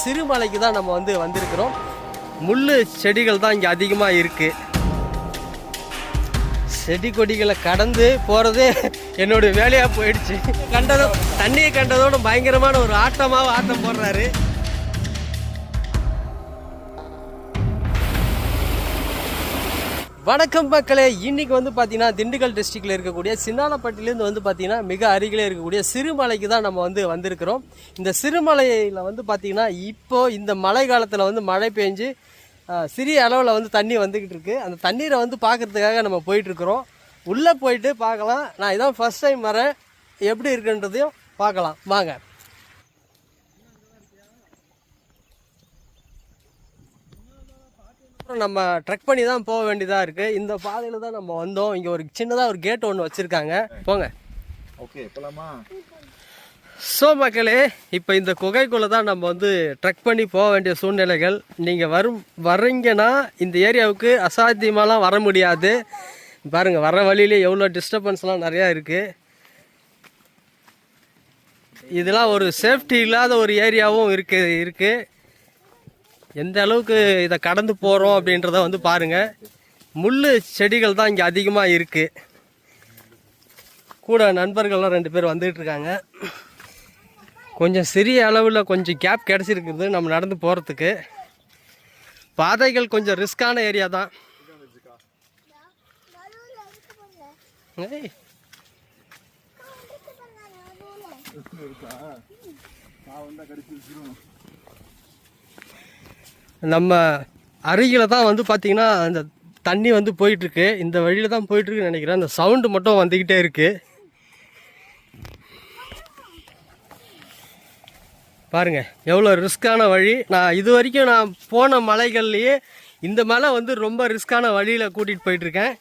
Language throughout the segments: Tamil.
சிறுமலைக்கு தான் நம்ம வந்திருக்கிறோம். முள்ளு செடிகள் தான் இங்கே அதிகமாக இருக்குது. செடி கொடிகளை கடந்து போகிறதே என்னுடைய வேலையாக போயிடுச்சு. தண்ணியை கண்டதோட பயங்கரமான ஒரு ஆட்டம் போடுறாரு. வணக்கம் மக்களே, இன்னைக்கு பார்த்தீங்கன்னா திண்டுக்கல் டிஸ்ட்ரிக்டில் இருக்கக்கூடிய சின்னாலப்பட்டிலேருந்து பார்த்தீங்கன்னா மிக அருகிலே இருக்கக்கூடிய சிறுமலைக்கு தான் நம்ம வந்திருக்கிறோம். இந்த சிறுமலையில் பார்த்தீங்கன்னா இப்போ இந்த மழை காலத்தில் மழை பெஞ்சு சிறிய அளவில் தண்ணி வந்துக்கிட்டு இருக்கு. அந்த தண்ணீரை பார்க்கறதுக்காக நம்ம போயிட்டுருக்குறோம். உள்ளே போயிட்டு பார்க்கலாம். நான் இதான் ஃபர்ஸ்ட் டைம் வரேன், எப்படி இருக்குன்றதையும் பார்க்கலாம் வாங்க. நம்ம ட்ரெக் பண்ணி தான் போக வேண்டியதாக இருக்குது. இந்த பாதையில் தான் நம்ம வந்தோம். இங்கே ஒரு சின்னதாக ஒரு கேட் ஒன்று வச்சுருக்காங்க. போங்க. ஓகே போகலாமா? ஸோ மக்களே, இப்போ இந்த குகைக்குள்ளே தான் நம்ம ட்ரெக் பண்ணி போக வேண்டிய சூழ்நிலைகள். நீங்கள் வர்றீங்கன்னா இந்த ஏரியாவுக்கு அசாத்தியமாலாம் வர முடியாது. பாருங்கள், வர வழியிலே எவ்வளோ டிஸ்டர்பன்ஸ்லாம் நிறையா இருக்குது. இதெல்லாம் ஒரு சேஃப்டி இல்லாத ஒரு ஏரியாவும் இருக்குது. எந்த அளவுக்கு இதை கடந்து போகிறோம் அப்படின்றத பாருங்கள். முள் செடிகள் தான் இங்கே அதிகமாக இருக்குது. கூட நண்பர்கள்லாம் 2 பேர் வந்துகிட்ருக்காங்க. கொஞ்சம் சிறிய அளவில் கொஞ்சம் கேப் கிடச்சிருக்குது நம்ம நடந்து போகிறதுக்கு. பாதைகள் கொஞ்சம் ரிஸ்கான ஏரியா தான். நம்ம அருகில் தான் பார்த்தீங்கன்னா அந்த தண்ணி போயிட்டுருக்கு. இந்த வழியில் தான் போயிட்டுருக்குன்னு நினைக்கிறேன். அந்த சவுண்டு மட்டும் வந்துக்கிட்டே இருக்குது. பாருங்கள் எவ்வளோ ரிஸ்க்கான வழி. இது வரைக்கும் நான் போன மலைகள்லேயே இந்த மலை ரொம்ப ரிஸ்க்கான வழியில் கூட்டிகிட்டு போயிட்டுருக்கேன்.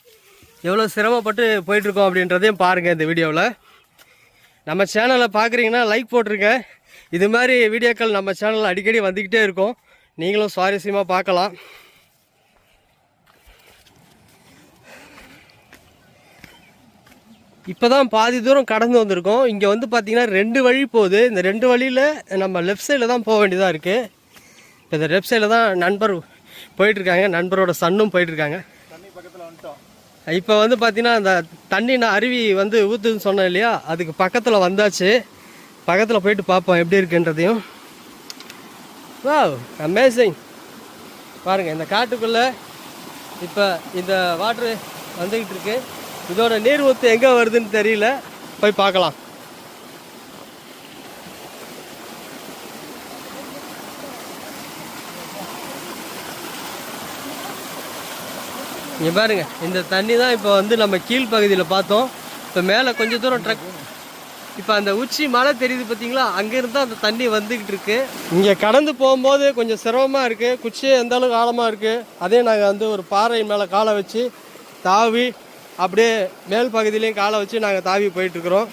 எவ்வளோ சிரமப்பட்டு போயிட்டுருக்கோம் அப்படின்றதையும் பாருங்கள் இந்த வீடியோவில். நம்ம சேனலை பார்க்குறீங்கன்னா லைக் போட்டிருங்க. இது மாதிரி வீடியோக்கள் நம்ம சேனலில் அடிக்கடி வந்துக்கிட்டே இருக்கும். நீங்களும் சுவாரஸ்யமாக பார்க்கலாம். இப்போ தான் பாதி தூரம் கடந்து வந்திருக்கோம். இங்கே பார்த்தீங்கன்னா 2 வழி போகுது. இந்த 2 வழியில் நம்ம லெஃப்ட் சைடில் தான் போக வேண்டியதாக இருக்குது. இப்போ இந்த லெஃப்ட் சைடில் தான் நண்பர் போயிட்டுருக்காங்க. நண்பரோட சன்னும் போயிட்டுருக்காங்க. இப்போ பார்த்தீங்கன்னா அந்த தண்ணி நான் அருவி ஊற்றுதுன்னு சொன்னேன் இல்லையா, அதுக்கு பக்கத்தில் வந்தாச்சு. பக்கத்தில் போயிட்டு பார்ப்போம் எப்படி இருக்குன்றதையும். Wow, amazing. பாருங்கள், இந்த காட்டுக்குள்ளே இப்போ இந்த வாட்ரு வந்துக்கிட்டு இருக்கு. இதோட நீர் ஊற்று எங்கே வருதுன்னு தெரியல, போய் பார்க்கலாம். இங்கே பாருங்கள், இந்த தண்ணி தான் இப்போ நம்ம கீழ்ப்பகுதியில் பார்த்தோம். இப்போ மேலே கொஞ்சம் தூரம் ட்ரக், இப்போ அந்த உச்சி மலை தெரியுது பார்த்தீங்களா, அங்கேருந்து அந்த தண்ணி வந்துக்கிட்டு இருக்கு. இங்கே கடந்து போகும்போது கொஞ்சம் சிரமமாக இருக்குது. குச்சியே எந்த அளவுக்கு ஆழமாக இருக்குது. அதே நாங்கள் ஒரு பாறை மேலே காலை வச்சு தாவி அப்படியே மேல் பகுதியிலையும் காலை வச்சு நாங்கள் தாவி போயிட்டுருக்குறோம்.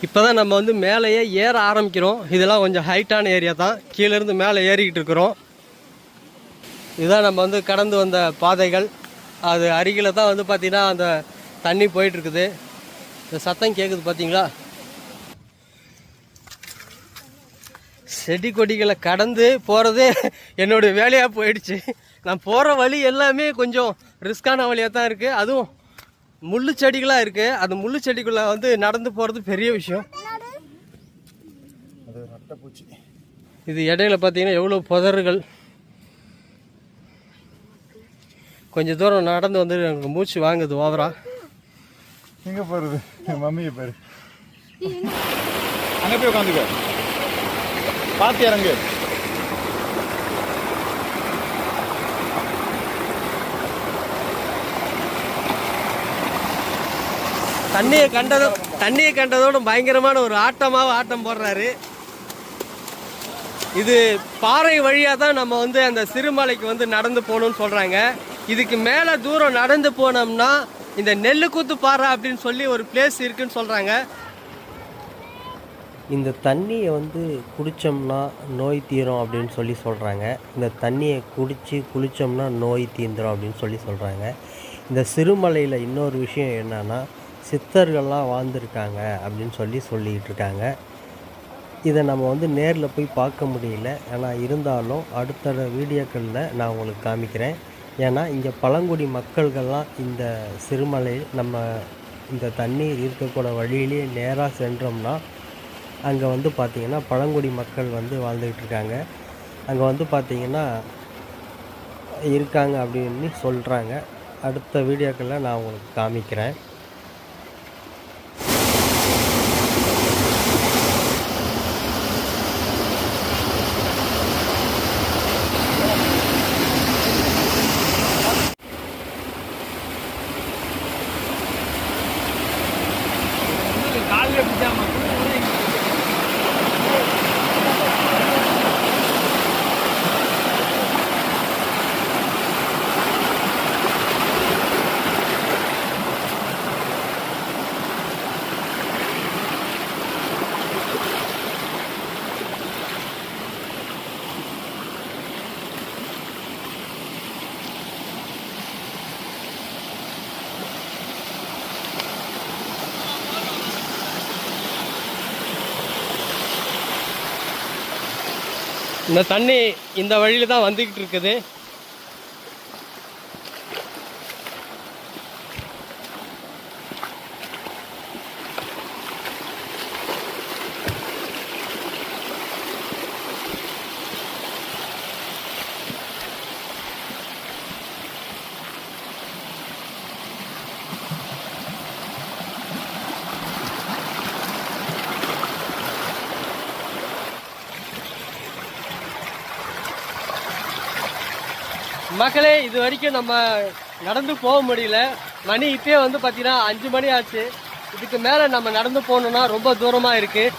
இப்போ தான் நம்ம மேலேயே ஏற ஆரம்பிக்கிறோம். இதெல்லாம் கொஞ்சம் ஹைட்டான ஏரியா தான். கீழேருந்து மேலே ஏறிக்கிட்டு இருக்கிறோம். இதுதான் நம்ம கடந்து வந்த பாதைகள். அது அருகில் தான் பார்த்தீங்கன்னா அந்த தண்ணி போயிட்டுருக்குது. இந்த சத்தம் கேட்குது பார்த்தீங்களா. செடி கொடிகளை கடந்து போகிறதே என்னுடைய வேலையாக போயிடுச்சு. நான் போகிற வழி எல்லாமே கொஞ்சம் ரிஸ்கான வழியாக தான் இருக்குது. அதுவும் முள்ளு செடிகளாக இருக்குது. அந்த முள்ளு செடிக்குள்ளே நடந்து போகிறது பெரிய விஷயம். இது இடையில பார்த்தீங்கன்னா எவ்வளோ புதர்கள். கொஞ்சம் தூரம் நடந்து எனக்கு மூச்சு வாங்குது ஓவரா. எங்கே போகிறது? மம்மியை பாரு, அங்கே போய் உட்காந்துக்க, பார்த்து இறங்கு. தண்ணியை கண்டதோட பயங்கரமான ஒரு ஆட்டம் போடுறாரு. இது பாறை வழியாக தான் நம்ம அந்த சிறுமலைக்கு நடந்து போகணும்னு சொல்கிறாங்க. இதுக்கு மேலே தூரம் நடந்து போனோம்னா இந்த நெல்லுக்கூத்து பாறை அப்படின்னு சொல்லி ஒரு பிளேஸ் இருக்குன்னு சொல்கிறாங்க. இந்த தண்ணியை குடித்தோம்னா நோய் தீரும் அப்படின்னு சொல்லி சொல்கிறாங்க. இந்த தண்ணியை குளித்தோம்னா நோய் தீந்துடும் அப்படின்னு சொல்லி சொல்கிறாங்க. இந்த சிறுமலையில் இன்னொரு விஷயம் என்னன்னா, சித்தர்கள்லாம் வாழ்ந்துருக்காங்க அப்படின்னு சொல்லிக்கிட்டு இருக்காங்க. இதை நம்ம வந்து நேரில் போய் பார்க்க முடியல. ஆனால் இருந்தாலும் அடுத்த வீடியோக்களில் நான் உங்களுக்கு காமிக்கிறேன். ஏன்னா இங்கே பழங்குடி மக்கள்கள்லாம் இந்த சிறுமலை நம்ம இந்த தண்ணீர் இருக்கக்கூட வழியிலே நேராக சென்றோம்னா அங்கே வந்து பார்த்திங்கன்னா பழங்குடி மக்கள் வந்து வாழ்ந்துக்கிட்டு இருக்காங்க. அங்கே வந்து பார்த்திங்கன்னா இருக்காங்க அப்படின்னு சொல்கிறாங்க. அடுத்த வீடியோக்களில் நான் உங்களுக்கு காமிக்கிறேன். இந்த தண்ணி இந்த வழியில் தான் வந்துக்கிட்டு இருக்குது. மக்களே, இது வரைக்கும் நம்ம நடந்து போக முடியல. மணி இப்பயே வந்து பார்த்தீங்கன்னா 5 மணி ஆச்சு. இதுக்கு மேலே நம்ம நடந்து போகணுன்னா ரொம்ப தூரமாக இருக்குது.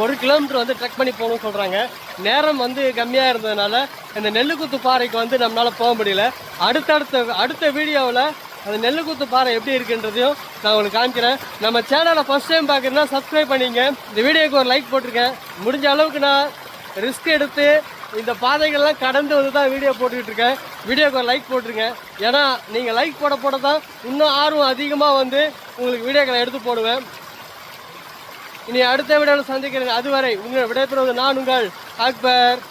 ஒரு கிலோமீட்டர் வந்து ட்ரெக் பண்ணி போகணும்னு சொல்கிறாங்க. நேரம் வந்து கம்மியாக இருந்ததுனால இந்த நெல்லுக்குத்து பாறைக்கு வந்து நம்மளால் போக முடியல. அடுத்த வீடியோவில் அந்த நெல்லுக்குத்து பாறை எப்படி இருக்குன்றதையும் நான் உங்களுக்கு காமிக்கிறேன். நம்ம சேனலை ஃபஸ்ட் டைம் பார்க்குறேன்னா சப்ஸ்கிரைப் பண்ணிங்க. இந்த வீடியோக்கு ஒரு லைக் போட்டிருக்கேன். முடிஞ்ச அளவுக்கு நான் ரிஸ்க் எடுத்து இந்த பாதைகள்லாம் கடந்து வந்து தான் வீடியோ போட்டுக்கிட்டு இருக்கேன். வீடியோக்கு ஒரு லைக் போட்டுருங்க. ஏன்னா நீங்கள் லைக் போட தான் இன்னும் ஆர்வம் அதிகமாக வந்து உங்களுக்கு வீடியோக்களை எடுத்து போடுவேன். இனி அடுத்த வீடியோவில் சந்திக்கிறேன். அதுவரை உங்களை விடைபெறுவது நான் உங்கள் அக்பர்.